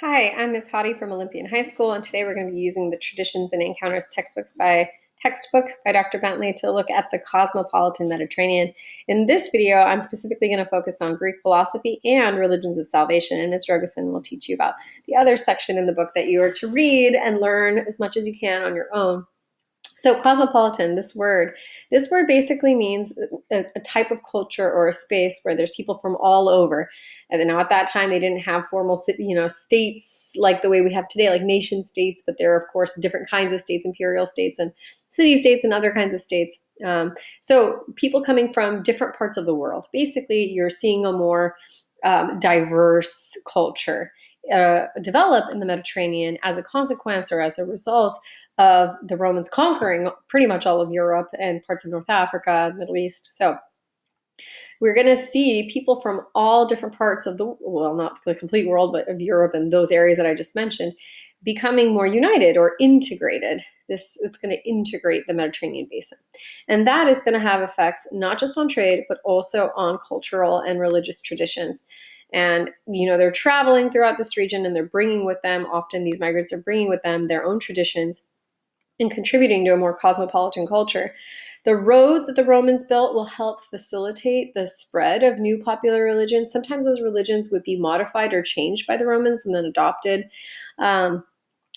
Hi, I'm Ms. Hottie from Olympian High School, and today we're going to be using the Traditions and Encounters textbook by Dr. Bentley to look at the cosmopolitan Mediterranean. In this video, I'm specifically going to focus on Greek philosophy and religions of salvation, and Ms. Rogerson will teach you about the other section in the book that you are to read and learn as much as you can on your own. So cosmopolitan, this word basically means a type of culture or a space where there's people from all over. And then now at that time, they didn't have formal, states like the way we have today, like nation states, but there are, of course, different kinds of states, imperial states and city states and other kinds of states. So people coming from different parts of the world. Basically, you're seeing a more diverse culture develop in the Mediterranean as a consequence or as a result of the Romans conquering pretty much all of Europe and parts of North Africa, Middle East. So we're going to see people from all different parts of not the complete world, but of Europe and those areas that I just mentioned, becoming more united or integrated. It's going to integrate the Mediterranean basin. And that is going to have effects not just on trade, but also on cultural and religious traditions. And, they're traveling throughout this region and they're bringing with them, often these migrants are bringing with them their own traditions and contributing to a more cosmopolitan culture. The roads that the Romans built will help facilitate the spread of new popular religions. Sometimes those religions would be modified or changed by the Romans and then adopted.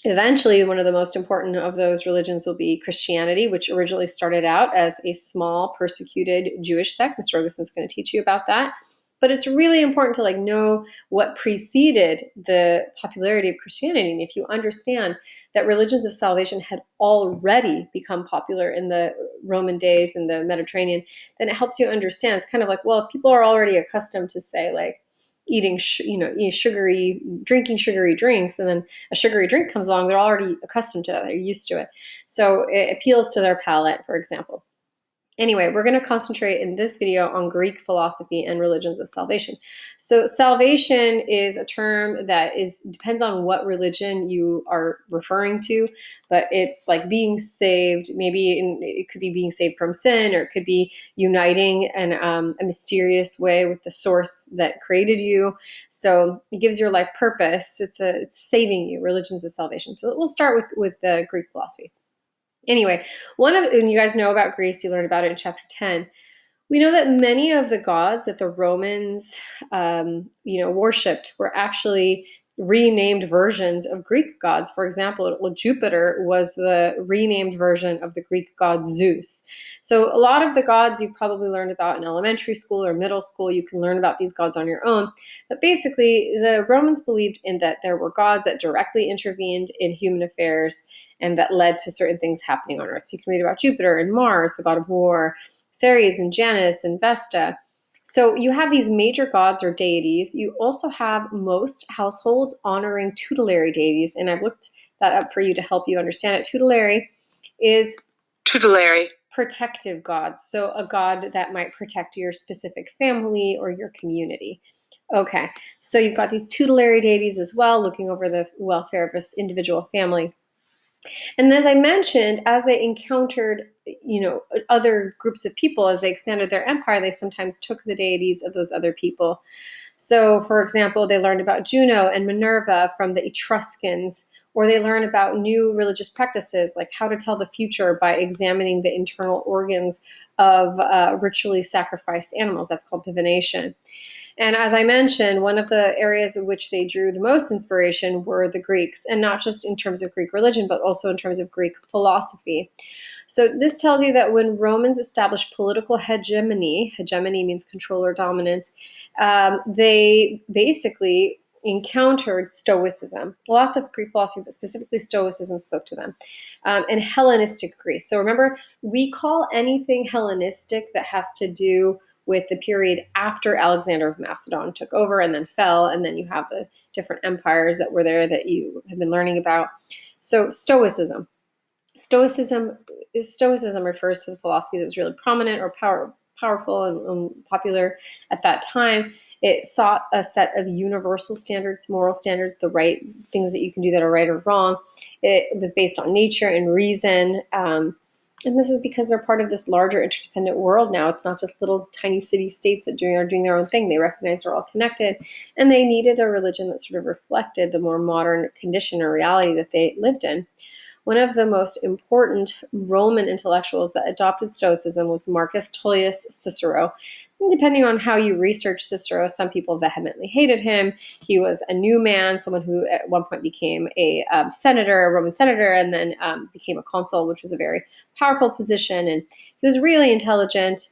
Eventually, one of the most important of those religions will be Christianity, which originally started out as a small persecuted Jewish sect. Mr. Rogerson is going to teach you about that. But it's really important to know what preceded the popularity of Christianity. And if you understand that religions of salvation had already become popular in the Roman days in the Mediterranean, then it helps you understand. It's kind of like, well, if people are already accustomed to say drinking sugary drinks, and then a sugary drink comes along, they're already accustomed to that. They're used to it. So it appeals to their palate, for example. Anyway, we're going to concentrate in this video on Greek philosophy and religions of salvation. So salvation is a term that depends on what religion you are referring to, but it's like being saved. It could be being saved from sin, or it could be uniting in a mysterious way with the source that created you. So it gives your life purpose. It's saving you, religions of salvation. So we'll start with the Greek philosophy. Anyway, and you guys know about Greece, you learned about it in chapter 10. We know that many of the gods that the Romans, worshipped were actually renamed versions of Greek gods. For example, Jupiter was the renamed version of the Greek god Zeus. So a lot of the gods you've probably learned about in elementary school or middle school. You can learn about these gods on your own. But basically, the Romans believed in that there were gods that directly intervened in human affairs and that led to certain things happening on Earth. So you can read about Jupiter and Mars, the god of war, Ceres and Janus and Vesta. So you have these major gods or deities. You also have most households honoring tutelary deities, and I've looked that up for you to help you understand it. Tutelary is protective gods. So a god that might protect your specific family or your community. Okay, so you've got these tutelary deities as well, looking over the welfare of this individual family. And as I mentioned, as they encountered, other groups of people, as they expanded their empire, they sometimes took the deities of those other people. So, for example, they learned about Juno and Minerva from the Etruscans, or they learn about new religious practices, like how to tell the future by examining the internal organs of ritually sacrificed animals. That's called divination. And as I mentioned, one of the areas in which they drew the most inspiration were the Greeks, and not just in terms of Greek religion, but also in terms of Greek philosophy. So this tells you that when Romans established political hegemony means control or dominance, they basically encountered Stoicism. Lots of Greek philosophy, but specifically Stoicism spoke to them, and Hellenistic Greece. So remember, we call anything Hellenistic that has to do with the period after Alexander of Macedon took over and then fell, and then you have the different empires that were there that you have been learning about. So Stoicism refers to the philosophy that was really prominent or powerful and popular at that time. It sought a set of universal standards, moral standards, the right things that you can do that are right or wrong. It was based on nature and reason. And this is because they're part of this larger interdependent world now. It's not just little tiny city states that are doing their own thing. They recognize they're all connected, and they needed a religion that sort of reflected the more modern condition or reality that they lived in. One of the most important Roman intellectuals that adopted Stoicism was Marcus Tullius Cicero. And depending on how you research Cicero, some people vehemently hated him. He was a new man, someone who at one point became a senator, a Roman senator, and then became a consul, which was a very powerful position. And he was really intelligent.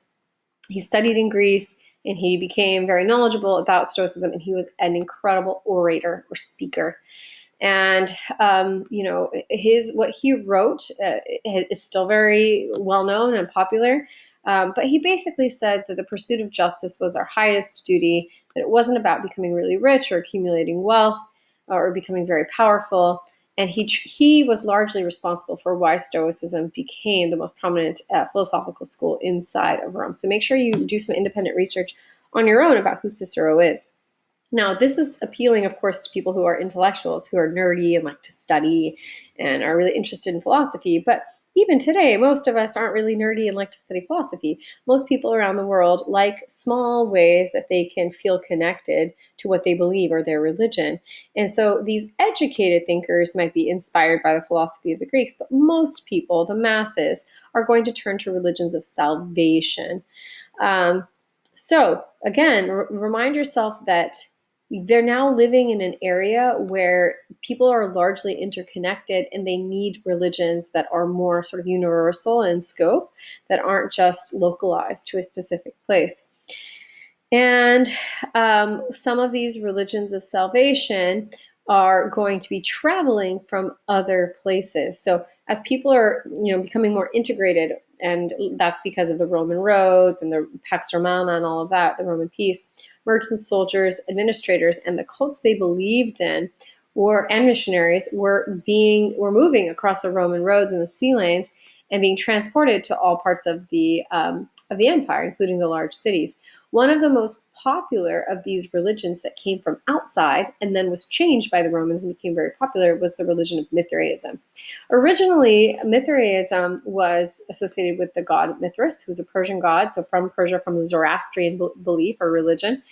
He studied in Greece, and he became very knowledgeable about Stoicism, and he was an incredible orator or speaker. And his what he wrote is still very well known and popular. But he basically said that the pursuit of justice was our highest duty. That it wasn't about becoming really rich or accumulating wealth or becoming very powerful. And he was largely responsible for why Stoicism became the most prominent philosophical school inside of Rome. So make sure you do some independent research on your own about who Cicero is. Now, this is appealing, of course, to people who are intellectuals, who are nerdy and like to study and are really interested in philosophy. But even today, most of us aren't really nerdy and like to study philosophy. Most people around the world like small ways that they can feel connected to what they believe or their religion. And so these educated thinkers might be inspired by the philosophy of the Greeks, but most people, the masses, are going to turn to religions of salvation. So again, remind yourself that they're now living in an area where people are largely interconnected, and they need religions that are more sort of universal in scope, that aren't just localized to a specific place. And some of these religions of salvation are going to be traveling from other places. So as people are, becoming more integrated, and that's because of the Roman roads and the Pax Romana and all of that, the Roman peace, merchants, soldiers, administrators, and the cults they believed in and missionaries were moving across the Roman roads and the sea lanes and being transported to all parts of the empire, including the large cities. One of the most popular of these religions that came from outside and then was changed by the Romans and became very popular was the religion of Mithraism. Originally, Mithraism was associated with the god Mithras, who was a Persian god, so from Persia, from the Zoroastrian belief or religion.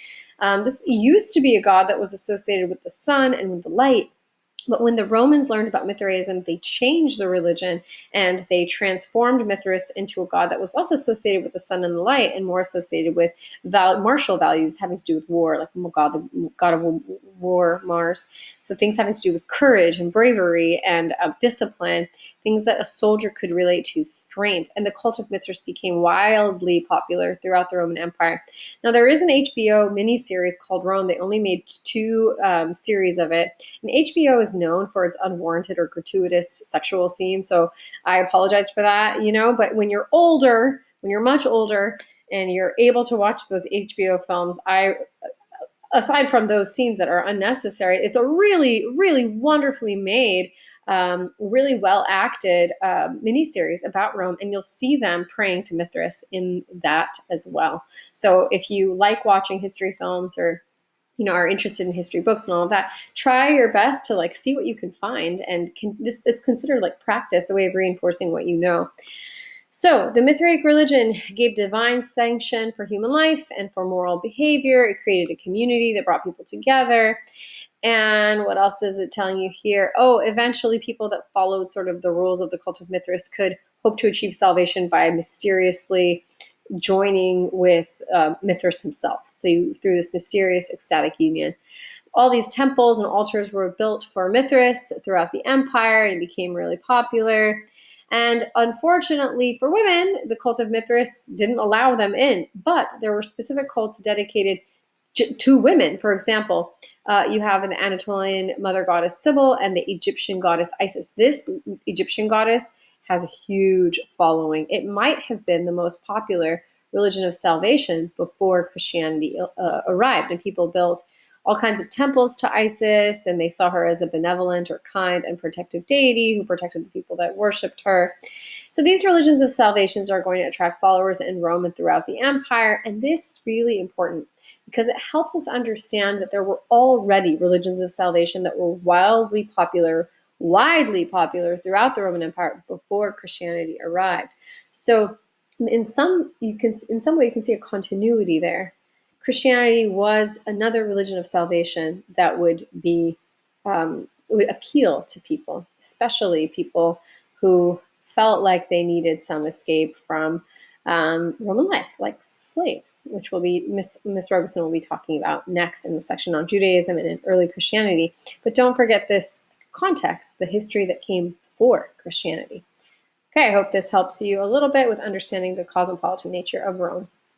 This used to be a god that was associated with the sun and with the light. But when the Romans learned about Mithraism, they changed the religion, and they transformed Mithras into a god that was less associated with the sun and the light and more associated with martial values having to do with war, like the god of war, Mars. So things having to do with courage and bravery and discipline, things that a soldier could relate to, strength. And the cult of Mithras became wildly popular throughout the Roman Empire. Now, there is an HBO miniseries called Rome. They only made two series of it. And HBO is known for its unwarranted or gratuitous sexual scenes. So I apologize for that, but when you're older, when you're much older and you're able to watch those HBO films, aside from those scenes that are unnecessary, it's a really, really wonderfully made, really well acted miniseries about Rome, and you'll see them praying to Mithras in that as well. So if you like watching history films or are interested in history books and all of that, try your best to see what you can find. And it's considered like practice, a way of reinforcing what you know. So the Mithraic religion gave divine sanction for human life and for moral behavior. It created a community that brought people together. And what else is it telling you here? Oh, eventually people that followed sort of the rules of the cult of Mithras could hope to achieve salvation by mysteriously joining with Mithras himself. So through this mysterious ecstatic union. All these temples and altars were built for Mithras throughout the empire, and it became really popular. And unfortunately for women, the cult of Mithras didn't allow them in, but there were specific cults dedicated to women. For example, you have an Anatolian mother goddess Sibyl and the Egyptian goddess Isis. This Egyptian goddess has a huge following. It might have been the most popular religion of salvation before Christianity arrived, and people built all kinds of temples to Isis, and they saw her as a benevolent or kind and protective deity who protected the people that worshipped her. So these religions of salvations are going to attract followers in Rome and throughout the empire, and this is really important because it helps us understand that there were already religions of salvation that were wildly popular widely popular throughout the Roman Empire before Christianity arrived. So in some way you can see a continuity there. Christianity was another religion of salvation that would appeal to people, especially people who felt like they needed some escape from Roman life, like slaves, which will be Miss Robeson will be talking about next in the section on Judaism and in early Christianity. But don't forget this context, the history that came before Christianity. Okay, I hope this helps you a little bit with understanding the cosmopolitan nature of Rome.